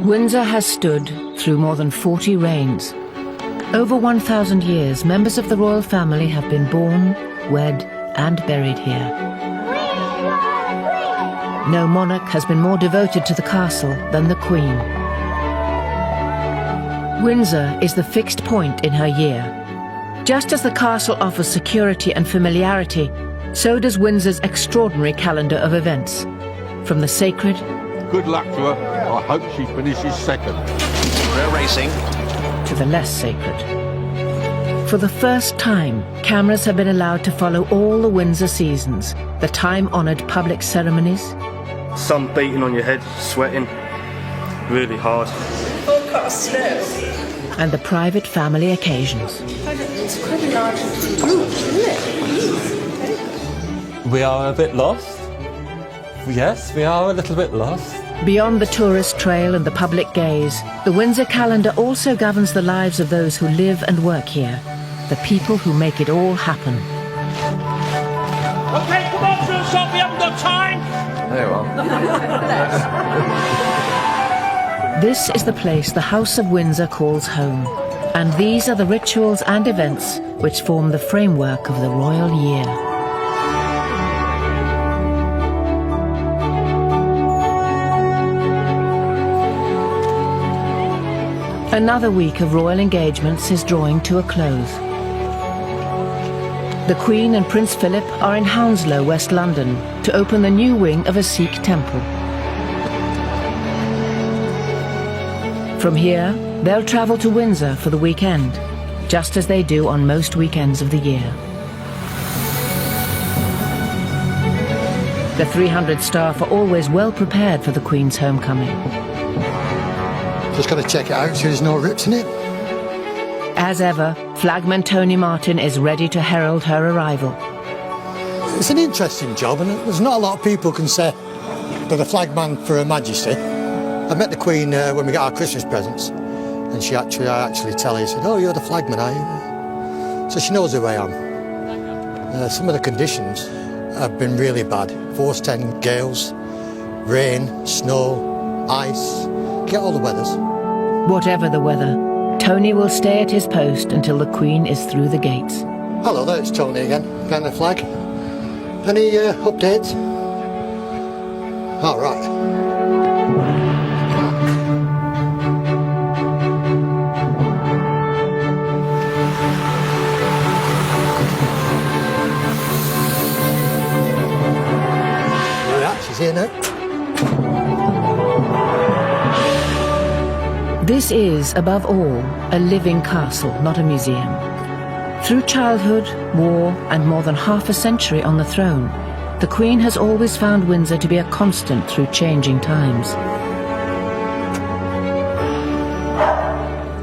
Windsor has stood through more than 40 reigns. Over 1,000 years, members of the royal family have been born, wed, and buried here. No monarch has been more devoted to the castle than the Queen. Windsor is the fixed point in her year. Just as the castle offers security and familiarity, so does Windsor's extraordinary calendar of events. From the sacred... Good luck to her. I hope she finishes second. We're racing. ...to the less sacred. For the first time, cameras have been allowed to follow all the Windsor seasons, the time-honoured public ceremonies. Sun beating on your head, sweating, really hard. Forecast snow. And the private family occasions. It's quite a large group, isn't it? We are a bit lost. Yes, we are a little bit lost. Beyond the tourist trail and the public gaze, the Windsor calendar also governs the lives of those who live and work here, the people who make it all happen. OK, come on, through shop, we haven't got time! There you are. This is the place the House of Windsor calls home, and these are the rituals and events which form the framework of the royal year. Another week of royal engagements is drawing to a close. The Queen and Prince Philip are in Hounslow, West London, to open the new wing of a Sikh temple. From here, they'll travel to Windsor for the weekend, just as they do on most weekends of the year. The 300 staff are always well prepared for the Queen's homecoming. Just got to check it out so there's no rips in it. As ever, Flagman Tony Martin is ready to herald her arrival. It's an interesting job, and there's not a lot of people can say they're the flagman for Her Majesty. I met the Queen when we got our Christmas presents, and I actually tell her, she said, "Oh, you're the flagman, are you?" So she knows who I am. Some of the conditions have been really bad. Force 10 gales, rain, snow, ice, get all the weathers. Whatever the weather, Tony will stay at his post until the Queen is through the gates. Hello there, it's Tony again, behind the flag. Any updates? All right. She's here now. This is, above all, a living castle, not a museum. Through childhood, war, and more than half a century on the throne, the Queen has always found Windsor to be a constant through changing times.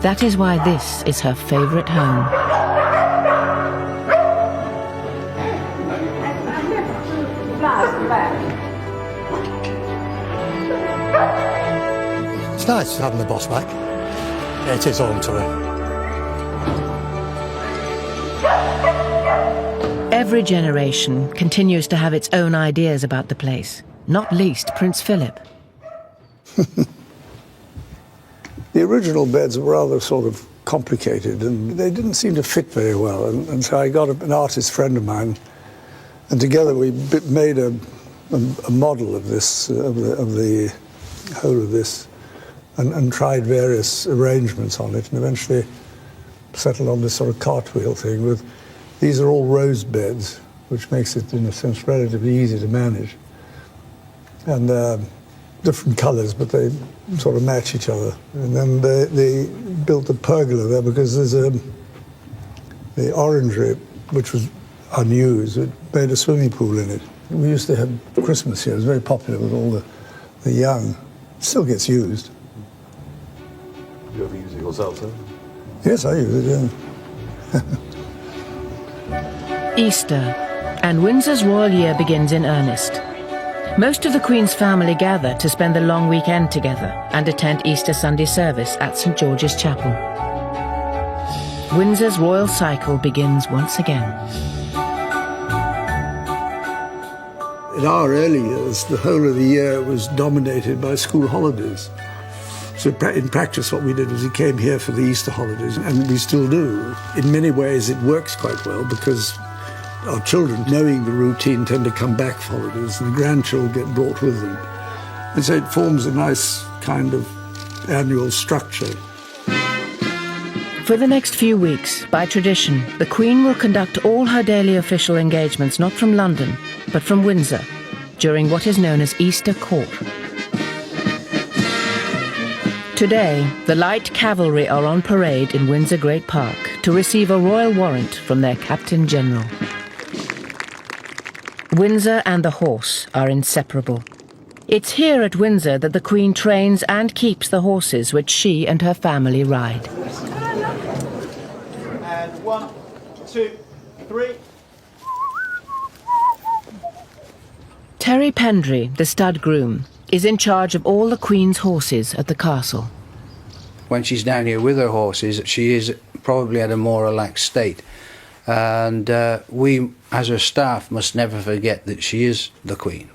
That is why this is her favourite home. It's nice having the boss back. Yeah, it is home to her. Every generation continues to have its own ideas about the place, not least Prince Philip. The original beds were rather sort of complicated, and they didn't seem to fit very well. And so I got an artist friend of mine, and together we made a model of this, of the whole of this, and tried various arrangements on it, and eventually settled on this sort of cartwheel thing with, these are all rose beds, which makes it, in a sense, relatively easy to manage. And different colours, but they sort of match each other. And then they built a pergola there because there's the orangery, which was unused, it made a swimming pool in it. We used to have Christmas here, it was very popular with all the young. It still gets used. You ever use it yourself, sir? Yes, I use it, yeah. Easter, and Windsor's royal year begins in earnest. Most of the Queen's family gather to spend the long weekend together and attend Easter Sunday service at St George's Chapel. Windsor's royal cycle begins once again. In our early years, the whole of the year was dominated by school holidays. So in practice, what we did was we came here for the Easter holidays, and we still do. In many ways, it works quite well because our children, knowing the routine, tend to come back for holidays, and the grandchildren get brought with them. And so it forms a nice kind of annual structure. For the next few weeks, by tradition, the Queen will conduct all her daily official engagements not from London, but from Windsor, during what is known as Easter Court. Today, the light cavalry are on parade in Windsor Great Park to receive a royal warrant from their Captain General. Windsor and the horse are inseparable. It's here at Windsor that the Queen trains and keeps the horses which she and her family ride. And 1, 2, 3. Terry Pendry, the stud groom, is in charge of all the Queen's horses at the castle. When she's down here with her horses, she is probably at a more relaxed state. And we, as her staff, must never forget that she is the Queen.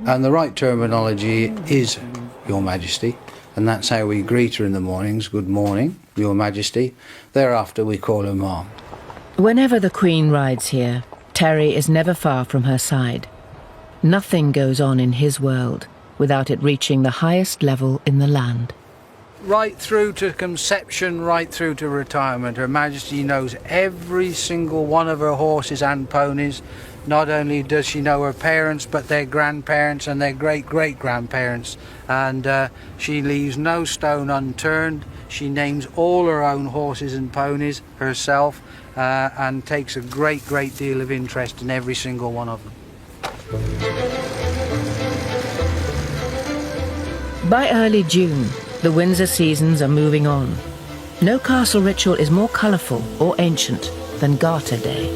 And the right terminology is Your Majesty, and that's how we greet her in the mornings. Good morning, Your Majesty. Thereafter we call her Mom. Whenever the Queen rides here, Terry is never far from her side. Nothing goes on in his world without it reaching the highest level in the land. Right through to conception, right through to retirement, Her Majesty knows every single one of her horses and ponies. Not only does she know her parents, but their grandparents and their great-great-grandparents. And she leaves no stone unturned. She names all her own horses and ponies herself and takes a great deal of interest in every single one of them. By early June, the Windsor seasons are moving on. No castle ritual is more colourful or ancient than Garter Day.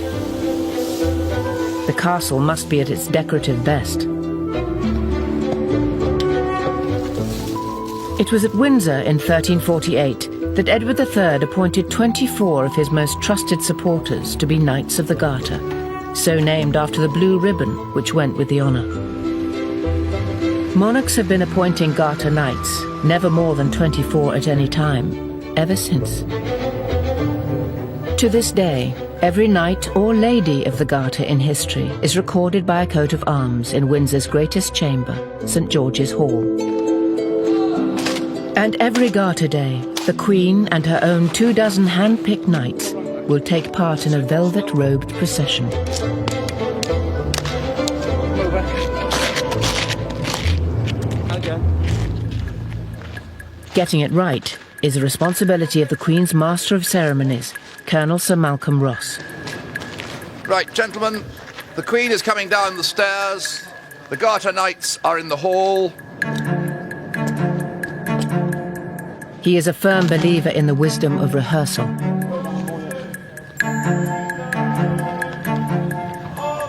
The castle must be at its decorative best. It was at Windsor in 1348 that Edward III appointed 24 of his most trusted supporters to be Knights of the Garter, so named after the blue ribbon which went with the honour. Monarchs have been appointing Garter Knights, never more than 24 at any time, ever since. To this day, every knight or lady of the Garter in history is recorded by a coat of arms in Windsor's greatest chamber, St George's Hall. And every Garter Day, the Queen and her own 24 hand-picked knights will take part in a velvet-robed procession. Getting it right is the responsibility of the Queen's Master of Ceremonies, Colonel Sir Malcolm Ross. Right, gentlemen, the Queen is coming down the stairs. The Garter Knights are in the hall. He is a firm believer in the wisdom of rehearsal.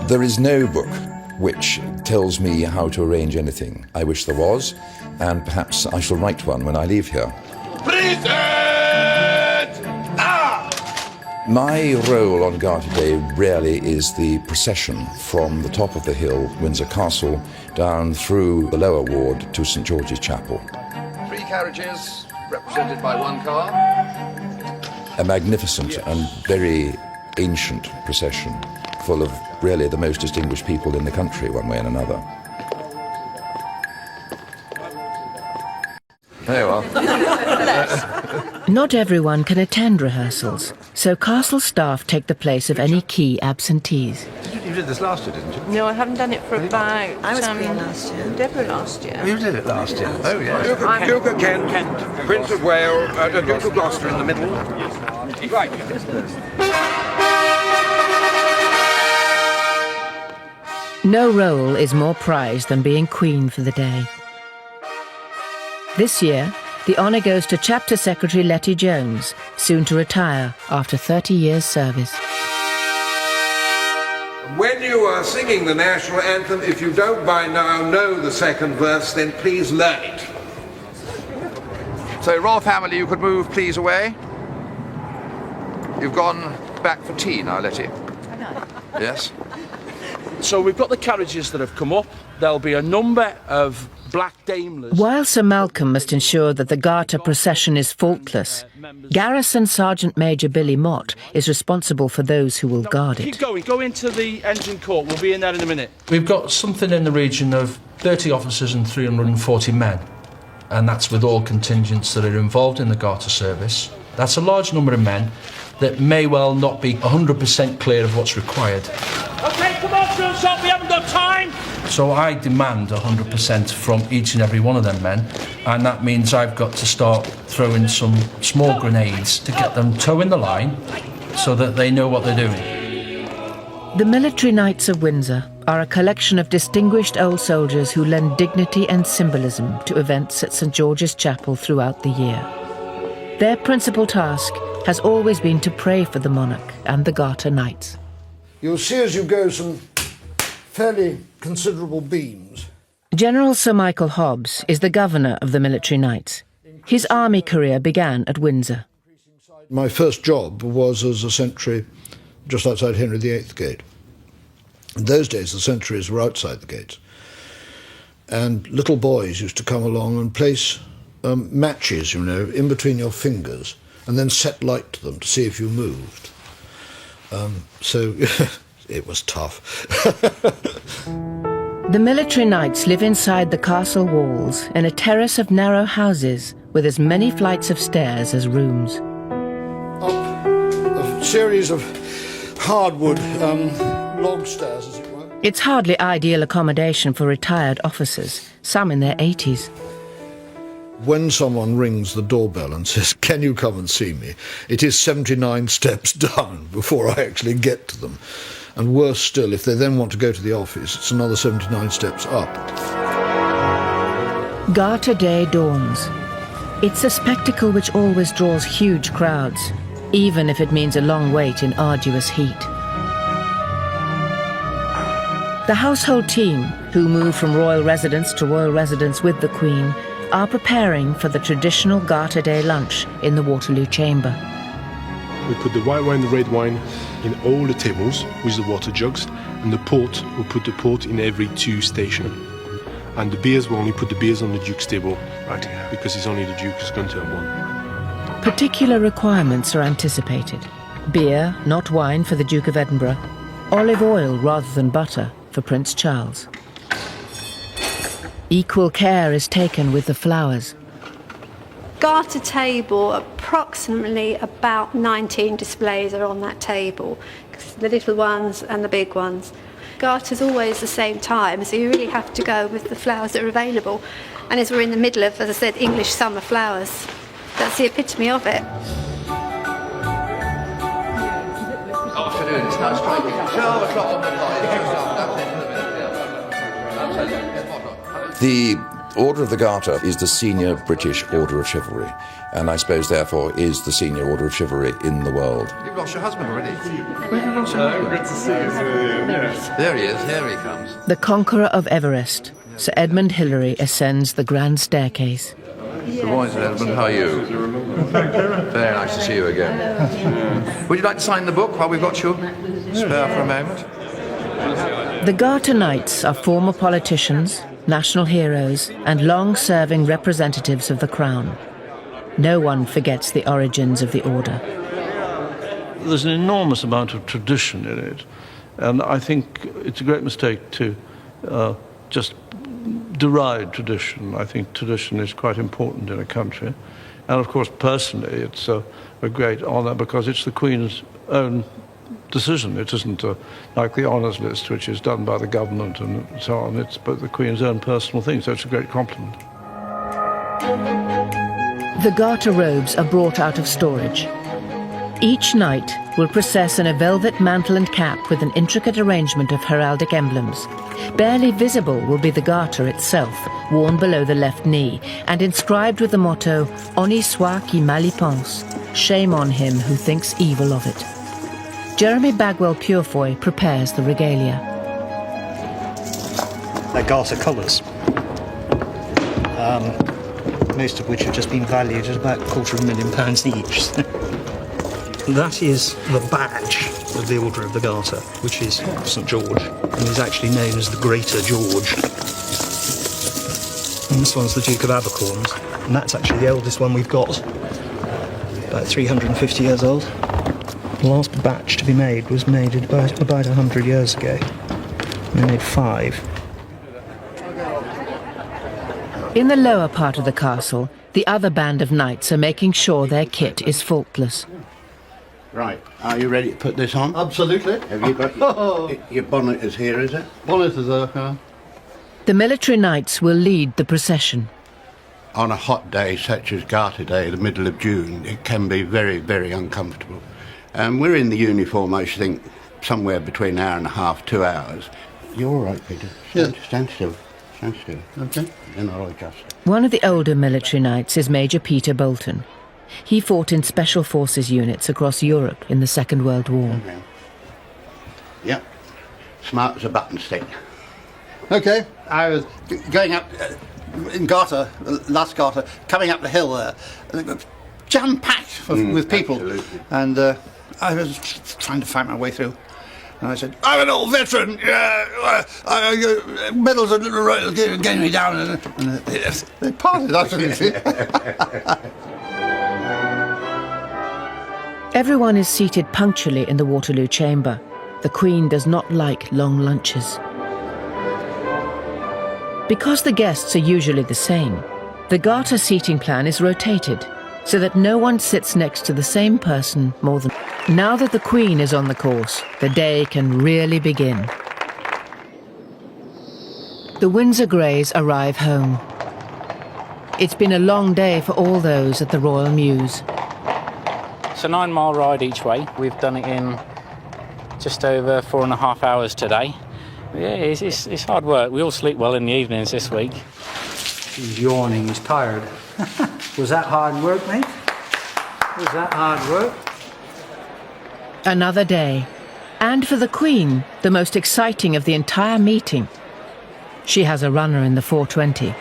There is no book which tells me how to arrange anything. I wish there was, and perhaps I shall write one when I leave here. Present! Ah! My role on Garter Day really is the procession from the top of the hill, Windsor Castle, down through the lower ward to St George's Chapel. 3 carriages, represented by 1 car. A magnificent and very ancient procession, full of really the most distinguished people in the country, one way and another. There you are. Not everyone can attend rehearsals, so castle staff take the place of any key absentees. You did this last year, didn't you? No, I haven't done it for about... I was Queen last year. Deborah last year. You did it last year. Oh, yeah. Duke of Kent, Prince of Wales, Duke of Gloucester in the middle. Right. No role is more prized than being Queen for the day. This year, the honour goes to Chapter Secretary Letty Jones, soon to retire after 30 years' service. When you are singing the national anthem, if you don't by now know the second verse, then please learn it. So, Royal Family, you could move, please, away. You've gone back for tea now, Letty. Yes. So we've got the carriages that have come up. there'll be a number of black Daimlers. While Sir Malcolm must ensure that the Garter procession is faultless, Garrison Sergeant Major Billy Mott is responsible for those who will guard Keep it. going, go into the engine court, we'll be in there in a minute. We've got something in the region of 30 officers and 340 men, and that's with all contingents that are involved in the Garter service. That's a large number of men that may well not be 100% clear of what's required. OK, come on, Phil, we haven't got time! So I demand 100% from each and every one of them men, and that means I've got to start throwing some small grenades to get them toeing the line so that they know what they're doing. The Military Knights of Windsor are a collection of distinguished old soldiers who lend dignity and symbolism to events at St George's Chapel throughout the year. Their principal task has always been to pray for the monarch and the Garter Knights. You'll see as you go some fairly considerable beams. General Sir Michael Hobbs is the governor of the Military Knights. His army career began at Windsor. My first job was as a sentry just outside Henry VIII Gate. In those days, the sentries were outside the gates. And little boys used to come along and place matches, you know, in between your fingers and then set light to them to see if you moved. So it was tough. The Military Knights live inside the castle walls in a terrace of narrow houses with as many flights of stairs as rooms. Up a series of hardwood log stairs, as it were. It's hardly ideal accommodation for retired officers, some in their 80s. When someone rings the doorbell and says, "Can you come and see me?" it is 79 steps down before I actually get to them. And worse still, if they then want to go to the office, it's another 79 steps up. Garter Day dawns. It's a spectacle which always draws huge crowds, even if it means a long wait in arduous heat. The household team, who move from royal residence to royal residence with the Queen, are preparing for the traditional Garter Day lunch in the Waterloo Chamber. We put the white wine, the red wine in all the tables with the water jugs, and the port, we put the port in every 2 stations. And the beers, we only put the beers on the Duke's table, right here, because it's only the Duke who's going to have one. Particular requirements are anticipated. Beer, not wine, for the Duke of Edinburgh. Olive oil rather than butter for Prince Charles. Equal care is taken with the flowers. Garter table, approximately about 19 displays are on that table. The little ones and the big ones. Garter's always the same time, so you really have to go with the flowers that are available. And as we're in the middle of, as I said, English summer flowers, that's the epitome of it. Afternoon, it's now striking 12 o'clock on the clock. The Order of the Garter is the senior British Order of Chivalry, and I suppose therefore is the senior Order of Chivalry in the world. You've lost your husband already. Where have you lost your husband? Good to see you. There he is, here he comes. The conqueror of Everest, Sir Edmund Hillary, ascends the grand staircase. Good morning, Sir Edmund. How are you? Very nice to see you again. Would you like to sign the book while we've got you spare for a moment? The Garter Knights are former politicians, national heroes, and long-serving representatives of the Crown. No one forgets the origins of the order. There's an enormous amount of tradition in it, and I think it's a great mistake to just deride tradition. I think tradition is quite important in a country, and of course personally it's a great honour because it's the Queen's own decision. It isn't like the honours list, which is done by the government and so on. It's but the Queen's own personal thing, so it's a great compliment. The Garter robes are brought out of storage. Each knight will process in a velvet mantle and cap with an intricate arrangement of heraldic emblems. Barely visible will be the garter itself, worn below the left knee, and inscribed with the motto, Honi soit qui mal y pense, shame on him who thinks evil of it. Jeremy Bagwell Purefoy prepares the regalia. They're garter colours, most of which have just been valued at about £250,000 each. That is the badge of the Order of the Garter, which is St George, and is actually known as the Greater George. And this one's the Duke of Abercorn's, and that's actually the oldest one we've got. About 350 years old. The last batch to be made was made about 100 years ago. They made 5. In the lower part of the castle, the other band of knights are making sure their kit is faultless. Right, are you ready to put this on? Absolutely. Have you got your bonnet is here, is it? Bonnet is there, yeah. The military knights will lead the procession. On a hot day such as Garter Day, the middle of June, it can be very, very uncomfortable. We're in the uniform, I think, somewhere between an hour and a half, 2 hours. You're all right, Peter. Stand still. Stand still. Okay. Then I'll adjust. One of the older military knights is Major Peter Bolton. He fought in Special Forces units across Europe in the Second World War. Okay. Yep. Smart as a button stick. Okay, I was going up in Garter, last Garter, coming up the hill there, jam-packed with people. Absolutely. And I was trying to find my way through. And I said, I'm an old veteran, medals are getting me down. And they parted absolutely. Everyone is seated punctually in the Waterloo chamber. The Queen does not like long lunches. Because the guests are usually the same, the Garter seating plan is rotated so that no one sits next to the same person more than... Now that the Queen is on the course, the day can really begin. The Windsor Greys arrive home. It's been a long day for all those at the Royal Mews. It's a 9-mile ride each way. We've done it in just over 4.5 hours today. Yeah, it's hard work. We all sleep well in the evenings this week. He's yawning, he's tired. Was that hard work, mate? Was that hard work? Another day. And for the Queen, the most exciting of the entire meeting. She has a runner in the 420.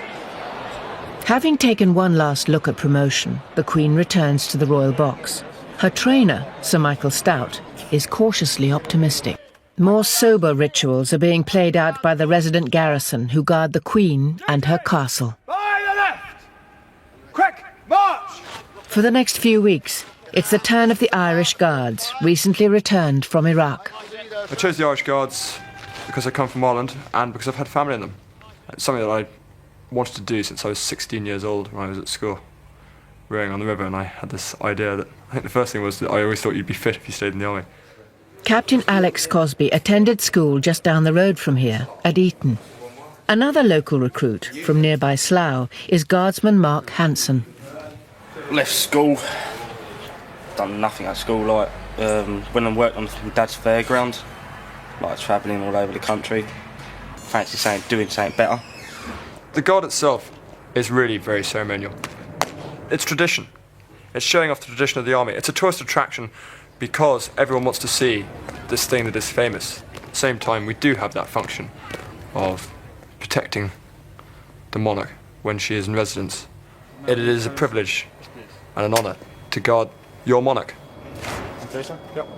Having taken one last look at promotion, the Queen returns to the royal box. Her trainer, Sir Michael Stout, is cautiously optimistic. More sober rituals are being played out by the resident garrison who guard the Queen and her castle. By the left! Quick, march! For the next few weeks, it's the turn of the Irish Guards, recently returned from Iraq. I chose the Irish Guards because I come from Ireland and because I've had family in them. It's something that I wanted to do since I was 16 years old when I was at school, rowing on the river, and I had this idea that, I think the first thing was that I always thought you'd be fit if you stayed in the army. Captain Alex Cosby attended school just down the road from here, at Eton. Another local recruit from nearby Slough is Guardsman Mark Hanson. Left school, done nothing at school, like when I worked on Dad's fairground, like travelling all over the country. Fancy doing something better. The Guard itself is really very ceremonial. It's tradition. It's showing off the tradition of the army. It's a tourist attraction because everyone wants to see this thing that is famous. At the same time, we do have that function of protecting the monarch when she is in residence. It is a privilege and an honour to guard your monarch. Okay, sir? Yep.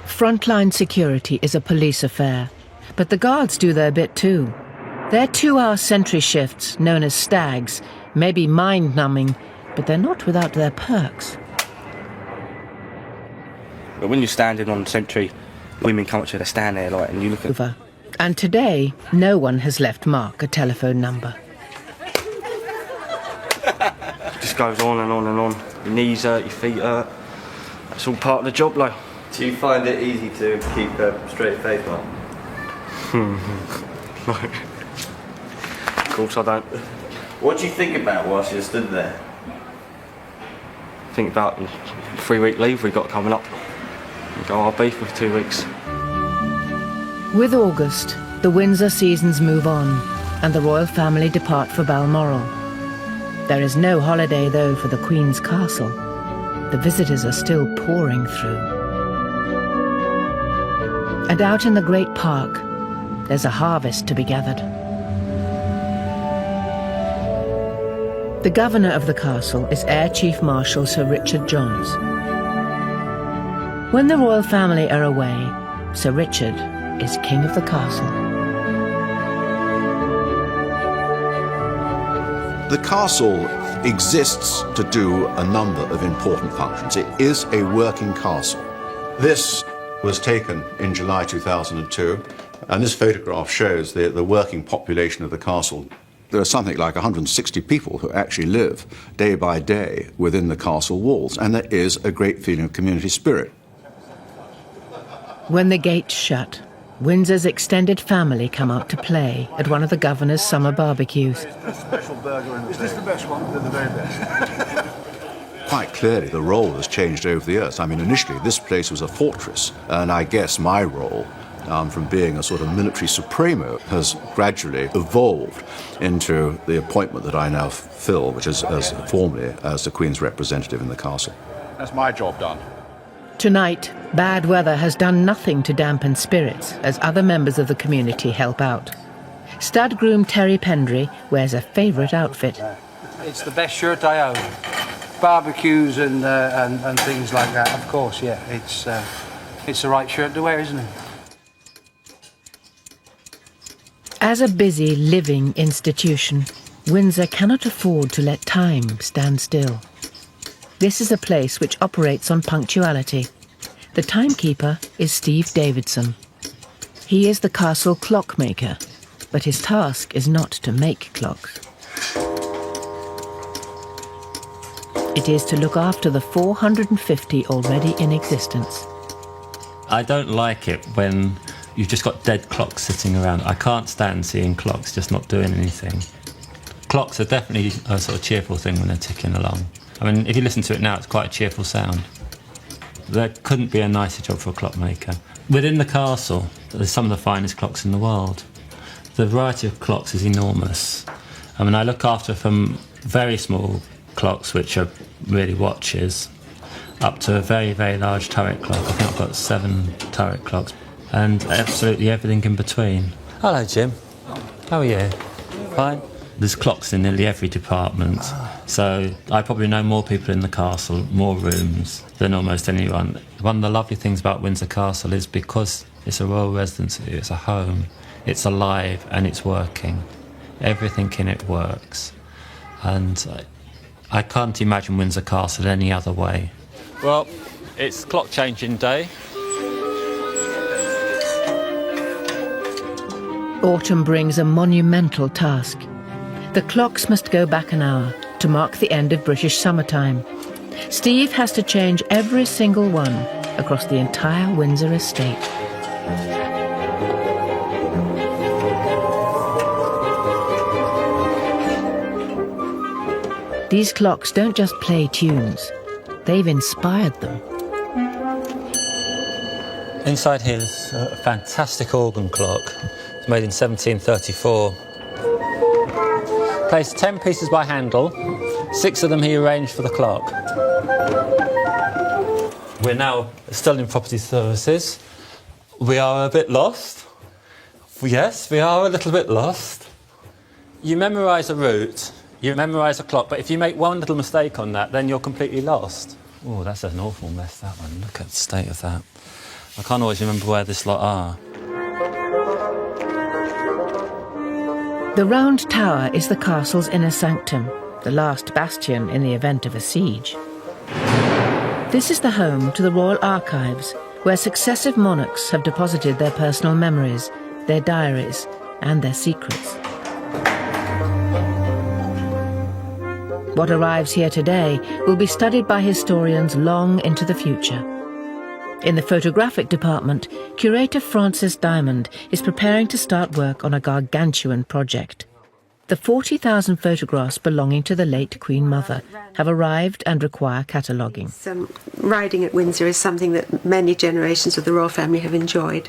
Frontline security is a police affair, but the guards do their bit too. Their 2-hour sentry shifts, known as stags, may be mind-numbing, but they're not without their perks. But when you're standing on sentry, women come up to you, they stand there like, and you look at... And today, no one has left Mark a telephone number. It just goes on and on and on. Your knees hurt, your feet hurt. That's all part of the job, like. Do you find it easy to keep a straight face, Mark? Of course I don't. What do you think about whilst you stood there? Think about the 3-week leave we got coming up. We go RB for 2 weeks. With August, the Windsor seasons move on, and the royal family depart for Balmoral. There is no holiday, though, for the Queen's castle. The visitors are still pouring through. And out in the great park, there's a harvest to be gathered. The governor of the castle is Air Chief Marshal Sir Richard Johns. When the royal family are away, Sir Richard is king of the castle. The castle exists to do a number of important functions. It is a working castle. This was taken in July 2002, and this photograph shows the working population of the castle. There are something like 160 people who actually live day by day within the castle walls, and there is a great feeling of community spirit. When the gates shut, Windsor's extended family come out to play at one of the governor's summer barbecues. Special burger in the Is this the best one? They're the very best. Quite clearly, the role has changed over the years. I mean, initially, this place was a fortress, and I guess my role, from being a sort of military supremo, has gradually evolved into the appointment that I now fill, which is formally as the Queen's representative in the castle. That's my job done. Tonight, bad weather has done nothing to dampen spirits as other members of the community help out. Stud groom Terry Pendry wears a favourite outfit. It's the best shirt I own. Barbecues and things like that, of course, yeah. It's the right shirt to wear, isn't it? As a busy, living institution, Windsor cannot afford to let time stand still. This is a place which operates on punctuality. The timekeeper is Steve Davidson. He is the castle clockmaker, but his task is not to make clocks. It is to look after the 450 already in existence. I don't like it when you've just got dead clocks sitting around. I can't stand seeing clocks just not doing anything. Clocks are definitely a sort of cheerful thing when they're ticking along. I mean, if you listen to it now, it's quite a cheerful sound. There couldn't be a nicer job for a clockmaker. Within the castle, there's some of the finest clocks in the world. The variety of clocks is enormous. I mean, I look after from very small clocks, which are really watches, up to a very, very large turret clock. I think I've got 7 turret clocks, and absolutely everything in between. Hello, Jim. How are you? Fine. There's clocks in nearly every department, so I probably know more people in the castle, more rooms, than almost anyone. One of the lovely things about Windsor Castle is because it's a royal residence, it's a home, it's alive and it's working. Everything in it works. And I can't imagine Windsor Castle any other way. Well, it's clock changing day. Autumn brings a monumental task. The clocks must go back an hour to mark the end of British summertime. Steve has to change every single one across the entire Windsor estate. These clocks don't just play tunes, they've inspired them. Inside here is a fantastic organ clock. It's made in 1734. Placed 10 pieces by Handel, 6 of them he arranged for the clock. We're now still in property services. We are a bit lost. Yes, we are a little bit lost. You memorise a route, you memorise a clock, but if you make one little mistake on that, then you're completely lost. Oh, that's an awful mess, that one. Look at the state of that. I can't always remember where this lot are. The Round Tower is the castle's inner sanctum, the last bastion in the event of a siege. This is the home to the Royal Archives, where successive monarchs have deposited their personal memories, their diaries, and their secrets. What arrives here today will be studied by historians long into the future. In the photographic department, curator Francis Diamond is preparing to start work on a gargantuan project. The 40,000 photographs belonging to the late Queen Mother have arrived and require cataloguing. Riding at Windsor is something that many generations of the royal family have enjoyed.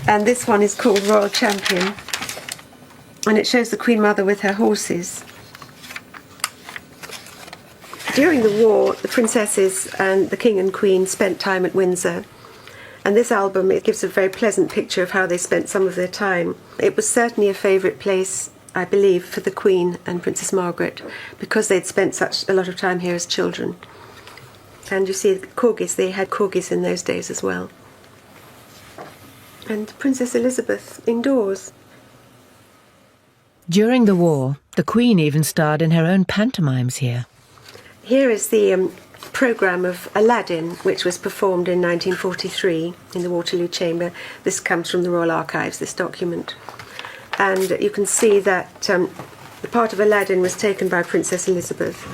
And this one is called Royal Champion, and it shows the Queen Mother with her horses. During the war, the princesses and the King and Queen spent time at Windsor. And this album, it gives a very pleasant picture of how they spent some of their time. It was certainly a favourite place, I believe, for the Queen and Princess Margaret, because they'd spent such a lot of time here as children. And you see, corgis, they had corgis in those days as well. And Princess Elizabeth indoors. During the war, the Queen even starred in her own pantomimes here. Here is the programme of Aladdin, which was performed in 1943 in the Waterloo Chamber. This comes from the Royal Archives, this document. And you can see that the part of Aladdin was taken by Princess Elizabeth,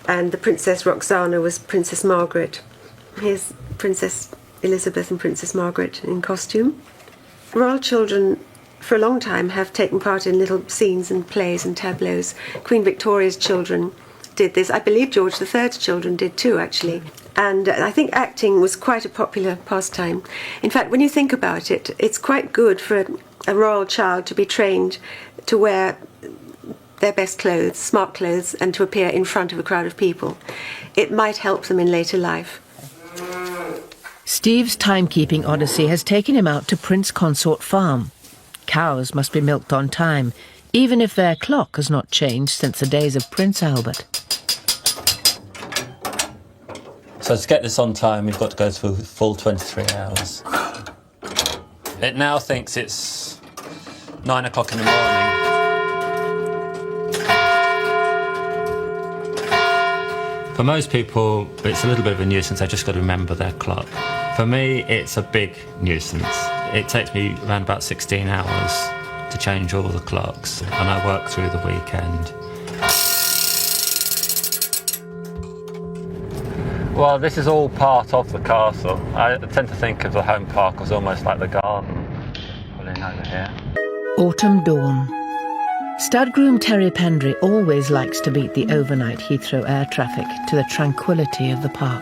and the Princess Roxana was Princess Margaret. Here's Princess Elizabeth and Princess Margaret in costume. Royal children for a long time have taken part in little scenes and plays and tableaux. Queen Victoria's children did this. I believe George III's children did too, actually. And I think acting was quite a popular pastime. In fact, when you think about it, it's quite good for a royal child to be trained to wear their best clothes, smart clothes, and to appear in front of a crowd of people. It might help them in later life. Steve's timekeeping odyssey has taken him out to Prince Consort Farm. Cows must be milked on time, even if their clock has not changed since the days of Prince Albert. So to get this on time, we've got to go through full 23 hours. It now thinks it's 9 o'clock in the morning. For most people, it's a little bit of a nuisance. They've just got to remember their clock. For me, it's a big nuisance. It takes me around about 16 hours to change all the clocks, and I work through the weekend. Well, this is all part of the castle. I tend to think of the home park as almost like the garden. Pulling over here. Autumn dawn. Stud groom Terry Pendry always likes to beat the overnight Heathrow air traffic to the tranquility of the park.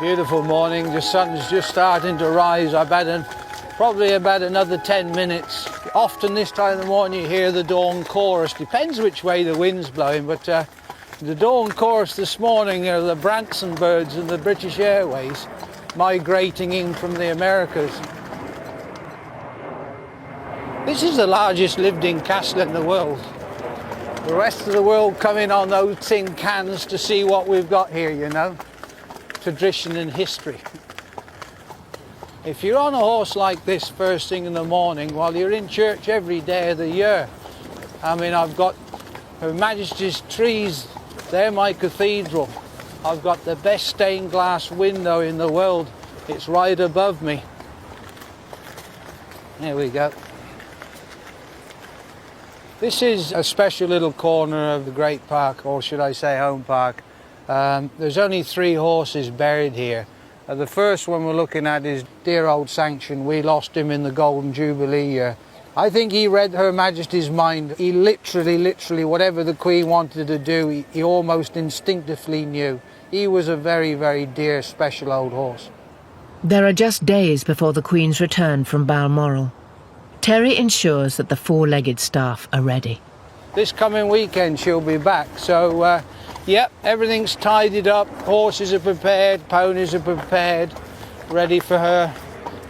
Beautiful morning, the sun's just starting to rise. I've had probably about another 10 minutes. Often this time of the morning you hear the dawn chorus. Depends which way the wind's blowing, but the dawn chorus this morning are the Branson birds and the British Airways migrating in from the Americas. This is the largest lived-in castle in the world. The rest of the world come in on those tin cans to see what we've got here, you know. Tradition and history. If you're on a horse like this first thing in the morning, while you're in church every day of the year, I mean, I've got Her Majesty's trees, they're my cathedral. I've got the best stained glass window in the world. It's right above me. There we go. This is a special little corner of the Great Park, or should I say home park. There's only 3 horses buried here. The first one we're looking at is dear old Sanction. We lost him in the Golden Jubilee year. I think he read Her Majesty's mind. He literally, whatever the Queen wanted to do, he almost instinctively knew. He was a very, very dear, special old horse. There are just days before the Queen's return from Balmoral. Terry ensures that the 4-legged staff are ready. This coming weekend she'll be back, so yep, everything's tidied up, horses are prepared, ponies are prepared, ready for her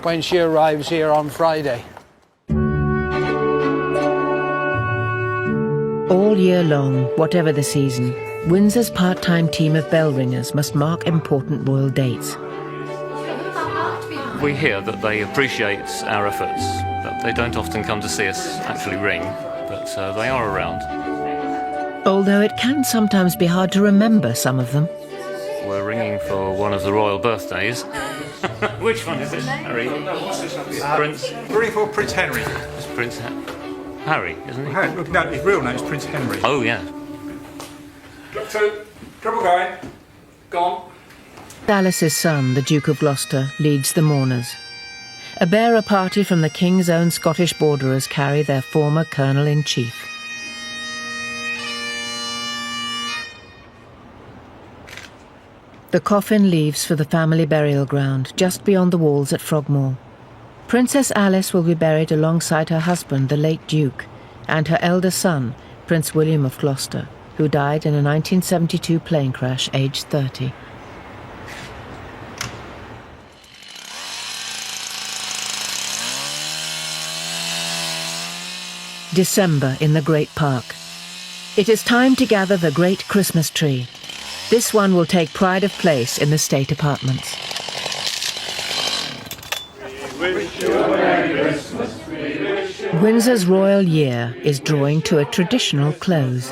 when she arrives here on Friday. All year long, whatever the season, Windsor's part-time team of bell ringers must mark important royal dates. We hear that they appreciate our efforts, that they don't often come to see us actually ring, but they are around. Although it can sometimes be hard to remember some of them. We're ringing for one of the royal birthdays. Which one is it, Harry? Prince? We're ringing for Prince Henry. It's Prince Harry, isn't he? No, his real name is Prince Henry. Oh, yeah. Look 2, trouble going. Gone. Alice's son, the Duke of Gloucester, leads the mourners. A bearer party from the King's own Scottish borderers carry their former Colonel-in-Chief. The coffin leaves for the family burial ground just beyond the walls at Frogmore. Princess Alice will be buried alongside her husband, the late Duke, and her elder son, Prince William of Gloucester, who died in a 1972 plane crash aged 30. December in the Great Park. It is time to gather the great Christmas tree. This one will take pride of place in the state apartments. We wish you a Merry Christmas. We wish you Windsor's royal year is drawing to a traditional close.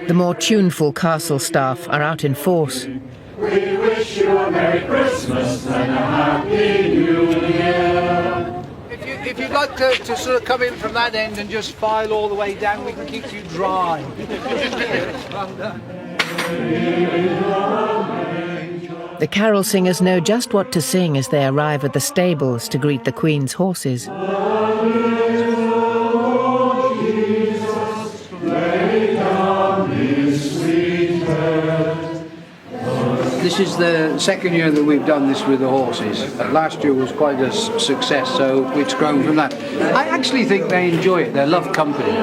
The more tuneful castle staff are out in force. We wish you a Merry Christmas and a Happy New Year. If you'd like to sort of come in from that end and just file all the way down, we can keep you dry. The carol singers know just what to sing as they arrive at the stables to greet the Queen's horses. This is the second year that we've done this with the horses. Last year was quite a success, so it's grown from that. I actually think they enjoy it. They love company.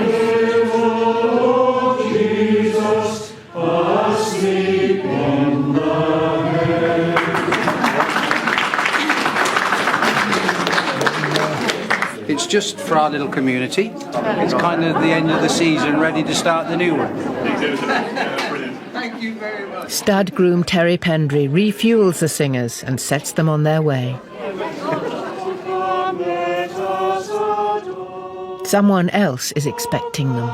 It's just for our little community. It's kind of the end of the season, ready to start the new one. Thank you very much. Stud groom Terry Pendry refuels the singers and sets them on their way. Someone else is expecting them.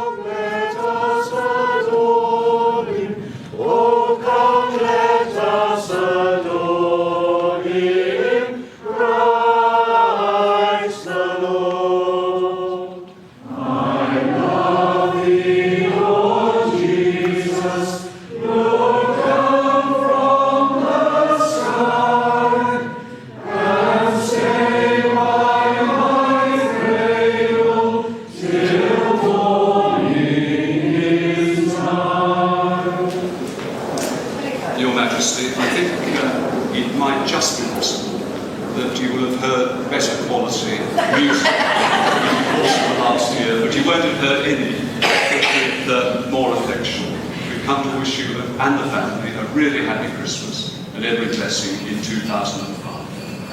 And the family a really happy Christmas and every blessing in 2005.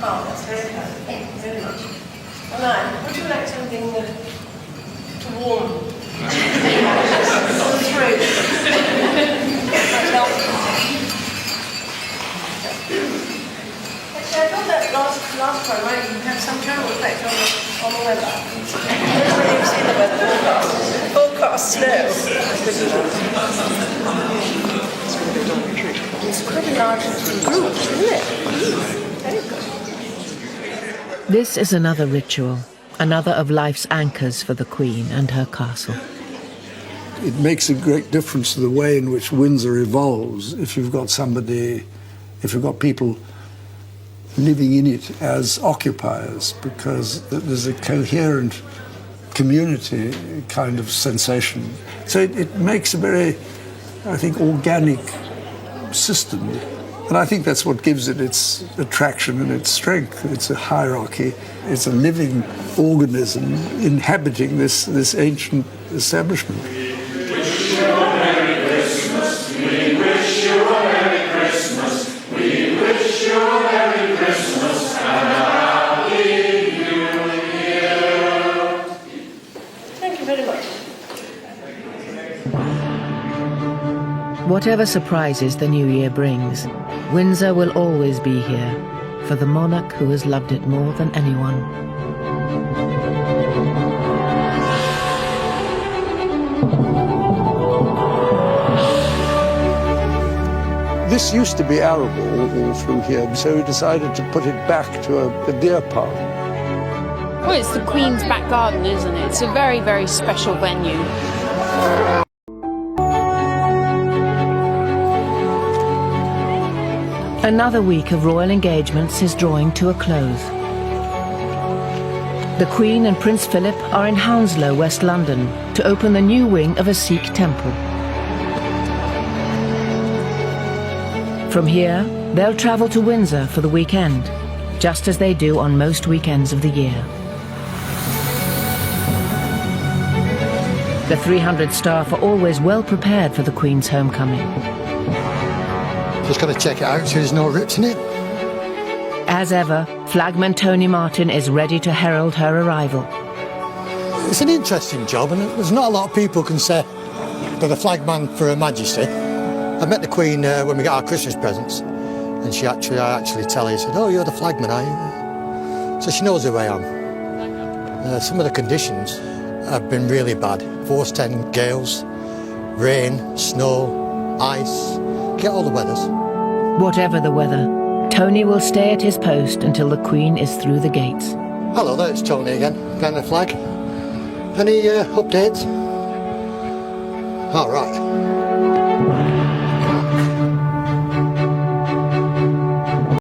Oh, that's very kind. Thank you very much. Alan, would you like something to warm? Through. Actually, I thought that last time, right, you had some terrible effect on the weather. Everybody who's seen the weather forecast snow. It's quite a large group, isn't it? Very good. This is another ritual, another of life's anchors for the Queen and her castle. It makes a great difference to the way in which Windsor evolves if you've got people living in it as occupiers, because there's a coherent community kind of sensation. So it makes a very, I think, organic system. And I think that's what gives it its attraction and its strength. It's a hierarchy. It's a living organism inhabiting this ancient establishment. We wish you a Merry Christmas. We wish you a Merry Christmas. We wish you a Merry Christmas and a Happy New Year. Thank you very much. Whatever surprises the new year brings, Windsor will always be here for the monarch who has loved it more than anyone. This used to be arable all through here, so we decided to put it back to a deer park. Well, it's the Queen's back garden, isn't it? It's a very, very special venue. Another week of royal engagements is drawing to a close. The Queen and Prince Philip are in Hounslow, West London, to open the new wing of a Sikh temple. From here, they'll travel to Windsor for the weekend, just as they do on most weekends of the year. The 300 staff are always well prepared for the Queen's homecoming. Just got to check it out so there's no rips in it. As ever, Flagman Tony Martin is ready to herald her arrival. It's an interesting job, and there's not a lot of people can say they're the flagman for Her Majesty. I met the Queen when we got our Christmas presents, and I actually tell her, she said, "Oh, you're the flagman, are you?" so she knows who I am. Some of the conditions have been really bad. Force 10 gales, rain, snow, ice, get all the weathers. Whatever the weather, Tony will stay at his post until the Queen is through the gates. Hello there, it's Tony again, behind the flag. Any updates? All right.